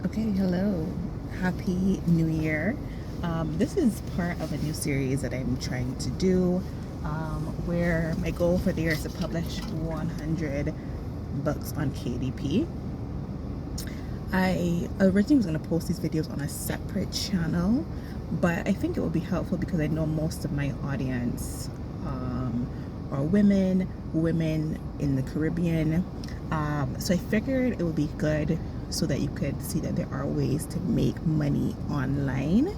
Okay, hello. Happy New Year. This is part of a new series that I'm trying to do where my goal for the year is to publish 100 books on KDP. I originally was going to post these videos on a separate channel, but I think it would be helpful because I know most of my audience are women in the Caribbean. So I figured it would be good so that you could see that there are ways to make money online.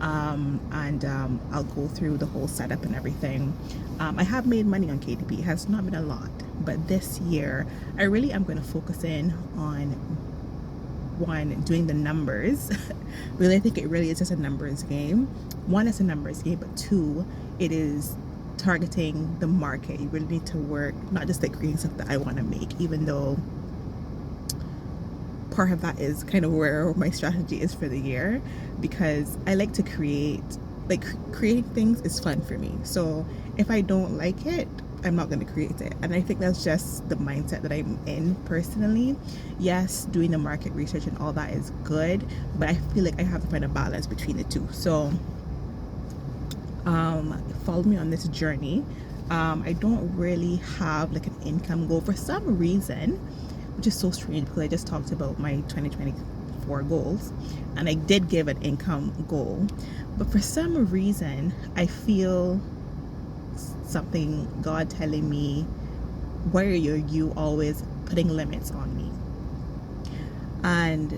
And I'll go through the whole setup and everything. I have made money on KDP. It has not been a lot, but this year I really am going to focus in on one, doing the numbers. Really, I think it really is just a numbers game. One, it's a numbers game, but two, it is targeting the market. You really need to work, not just like creating stuff that I want to make, even though part of that is kind of where my strategy is for the year, because I like to create, like creating things is fun for me. So if I don't like it, I'm not going to create it. And I think that's just the mindset that I'm in personally. Yes, doing the market research and all that is good, but I feel like I have to find a balance between the two. So follow me on this journey. I don't really have like an income goal for some reason, which is so strange because I just talked about my 2024 goals and I did give an income goal, but for some reason I feel something, God telling me, why are you always putting limits on me? And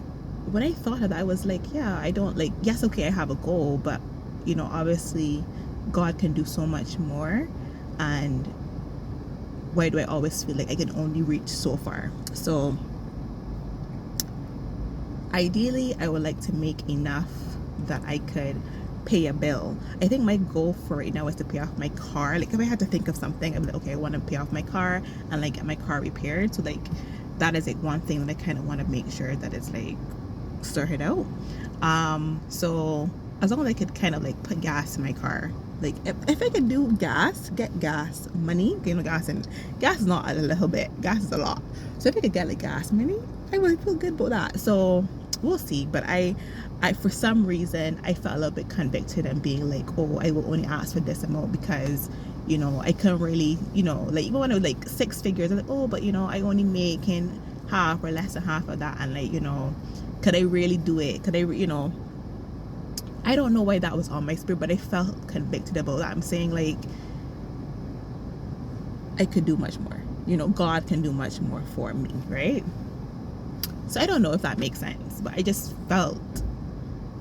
when I thought of that, I was like, yeah, I don't like, yes, okay, I have a goal, but obviously God can do so much more. And why do I always feel like I can only reach so far? So ideally I would like to make enough that I could pay a bill. I think my goal for right now is to pay off my car. Like if I had to think of something, I'm like, okay, I want to pay off my car and like get my car repaired. So like that is like one thing that I kind of want to make sure that it's like sorted out. So as long as I could kind of like put gas in my car, like if I could do gas, get gas money, gas, and gas is not a little bit, gas is a lot. So if I could get like gas money, I would feel good about that. So we'll see. But I for some reason I felt a little bit convicted and being like, oh, I will only ask for this amount because I couldn't really, like even when it was like six figures, I was like, oh, but I only making half or less than half of that, and like, could I really do it? Could I, I don't know why that was on my spirit, but I felt convicted about that. I'm saying like I could do much more. God can do much more for me, right? So I don't know if that makes sense, but I just felt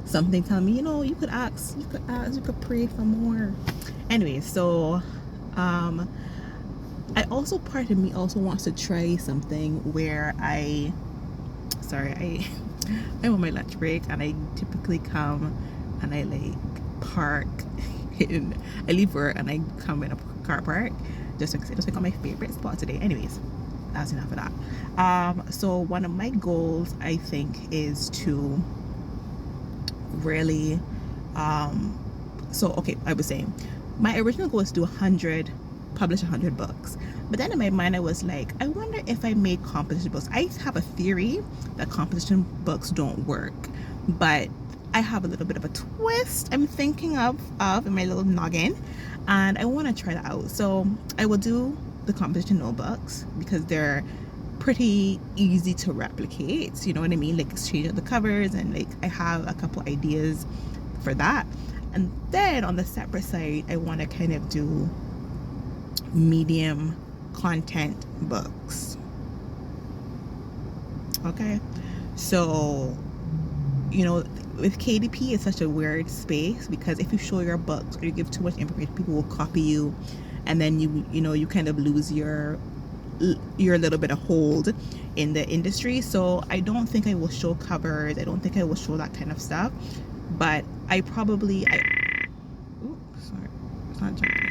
something telling me, you could ask, you could pray for more. Anyway, so I also, part of me also wants to try something where I'm on my lunch break and I typically come and I like park I leave work and I come in a car park just because it's like my favorite spot today. Anyways, that's enough of that. So one of my goals I think is to really so okay, I was saying my original goal is to do publish 100 books, but then in my mind I was like, I wonder if I made composition books. I have a theory that composition books don't work, but I have a little bit of a twist I'm thinking of in my little noggin, and I want to try that out. So I will do the composition notebooks because they're pretty easy to replicate, you know what I mean, like exchange the covers, and like I have a couple ideas for that. And then on the separate side I want to kind of do medium content books. Okay, so with KDP it's such a weird space because if you show your books or you give too much information, people will copy you, and then you kind of lose your little bit of hold in the industry. So I don't think I will show covers, I don't think I will show that kind of stuff, but I probably ooh, sorry, it's not jumping.